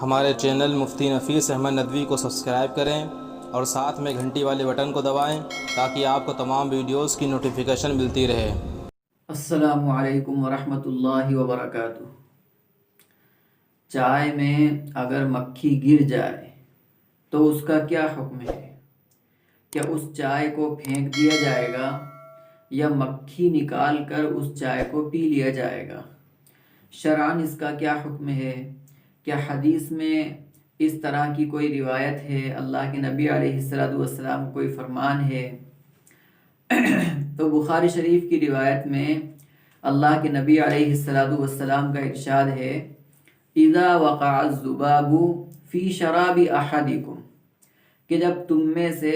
ہمارے چینل مفتی نفیس احمد ندوی کو سبسکرائب کریں اور ساتھ میں گھنٹی والے بٹن کو دبائیں تاکہ آپ کو تمام ویڈیوز کی نوٹیفیکیشن ملتی رہے۔ السلام علیکم ورحمۃ اللہ وبرکاتہ۔ چائے میں اگر مکھی گر جائے تو اس کا کیا حکم ہے؟ کیا اس چائے کو پھینک دیا جائے گا یا مکھی نکال کر اس چائے کو پی لیا جائے گا؟ شرعاً اس کا کیا حکم ہے؟ کیا حدیث میں اس طرح کی کوئی روایت ہے؟ اللہ کے نبی علیہ السلام کوئی فرمان ہے؟ تو بخاری شریف کی روایت میں اللہ کے نبی علیہ السلام کا ارشاد ہے، اذا وقع الذباب فی شراب احدکم، کہ جب تم میں سے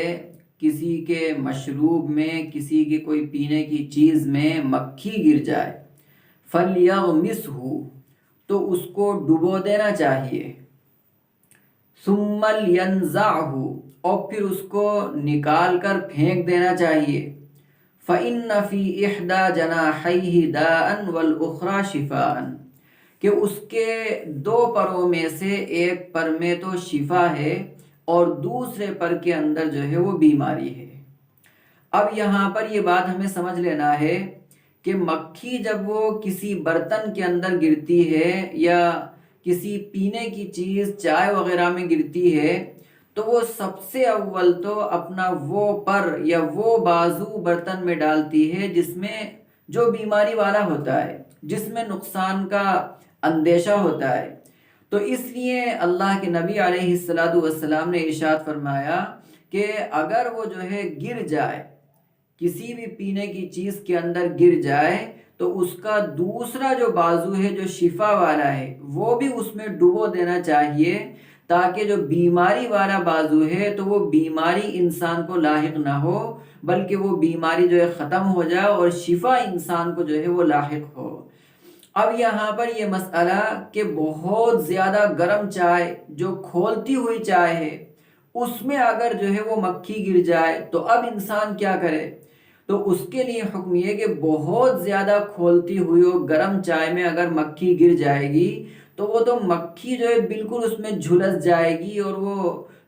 کسی کے مشروب میں، کسی کے کوئی پینے کی چیز میں مکھی گر جائے، فَلْيَغْمِسْهُ، تو اس کو ڈبو دینا چاہیے، ثُمَّ لْيَنْزَعْهُ، اور پھر اس کو نکال کر پھینک دینا چاہیے، فَإِنَّ فِي إِحْدَى جَنَاحَيْهِ دَاءً وَالْأُخْرَى شِفَاءً، کہ اس کے دو پروں میں سے ایک پر میں تو شفا ہے اور دوسرے پر کے اندر جو ہے وہ بیماری ہے۔ اب یہاں پر یہ بات ہمیں سمجھ لینا ہے کہ مکھی جب وہ کسی برتن کے اندر گرتی ہے یا کسی پینے کی چیز چائے وغیرہ میں گرتی ہے تو وہ سب سے اول تو اپنا وہ پر یا وہ بازو برتن میں ڈالتی ہے جس میں جو بیماری والا ہوتا ہے، جس میں نقصان کا اندیشہ ہوتا ہے۔ تو اس لیے اللہ کے نبی علیہ السلام نے ارشاد فرمایا کہ اگر وہ جو ہے گر جائے، کسی بھی پینے کی چیز کے اندر گر جائے تو اس کا دوسرا جو بازو ہے جو شفا والا ہے وہ بھی اس میں ڈبو دینا چاہیے، تاکہ جو بیماری والا بازو ہے تو وہ بیماری انسان کو لاحق نہ ہو، بلکہ وہ بیماری جو ہے ختم ہو جائے اور شفا انسان کو جو ہے وہ لاحق ہو۔ اب یہاں پر یہ مسئلہ کہ بہت زیادہ گرم چائے جو کھولتی ہوئی چائے ہے اس میں اگر جو ہے وہ مکھی گر جائے تو اب انسان کیا کرے؟ تو اس کے لیے حکم یہ کہ بہت زیادہ کھولتی ہوئی اور گرم چائے میں اگر مکھی گر جائے گی تو وہ تو مکھی جو ہے بالکل اس میں جھلس جائے گی اور وہ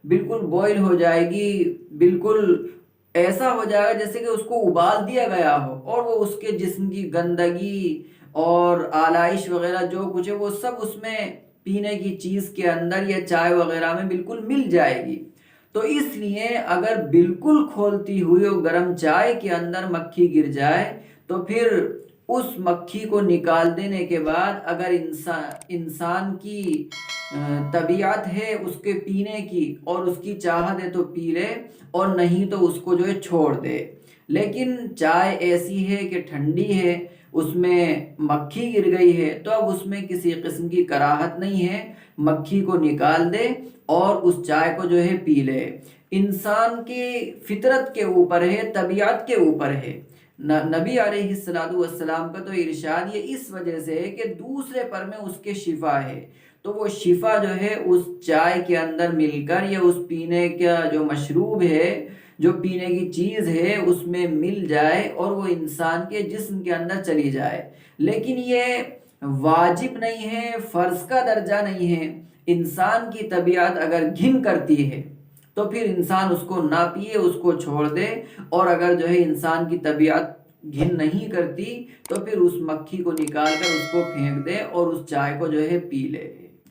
بالکل بوائل ہو جائے گی، بالکل ایسا ہو جائے گا جیسے کہ اس کو ابال دیا گیا ہو، اور وہ اس کے جسم کی گندگی اور آلائش وغیرہ جو کچھ ہے وہ سب اس میں پینے کی چیز کے اندر یا چائے وغیرہ میں بالکل مل جائے گی۔ تو اس لیے اگر بالکل کھولتی ہوئی اور گرم چائے کے اندر مکھی گر جائے تو پھر اس مکھی کو نکال دینے کے بعد اگر انسان کی طبیعت ہے اس کے پینے کی اور اس کی چاہت ہے تو پی لے، اور نہیں تو اس کو جو ہے چھوڑ دے۔ لیکن چائے ایسی ہے کہ ٹھنڈی ہے، اس میں مکھی گر گئی ہے تو اب اس میں کسی قسم کی کراہت نہیں ہے، مکھی کو نکال دے اور اس چائے کو جو ہے پی لے۔ انسان کی فطرت کے اوپر ہے، طبیعت کے اوپر ہے۔ نبی علیہ السلام کا تو ارشاد یہ اس وجہ سے ہے کہ دوسرے پر میں اس کے شفا ہے، تو وہ شفا جو ہے اس چائے کے اندر مل کر یا اس پینے کا جو مشروب ہے، جو پینے کی چیز ہے اس میں مل جائے اور وہ انسان کے جسم کے اندر چلی جائے۔ لیکن یہ واجب نہیں ہے، فرض کا درجہ نہیں ہے۔ انسان کی طبیعت اگر گھن کرتی ہے تو پھر انسان اس کو نہ پیے، اس کو چھوڑ دے، اور اگر جو ہے انسان کی طبیعت گھن نہیں کرتی تو پھر اس مکھی کو نکال کر اس کو پھینک دے اور اس چائے کو جو ہے پی لے۔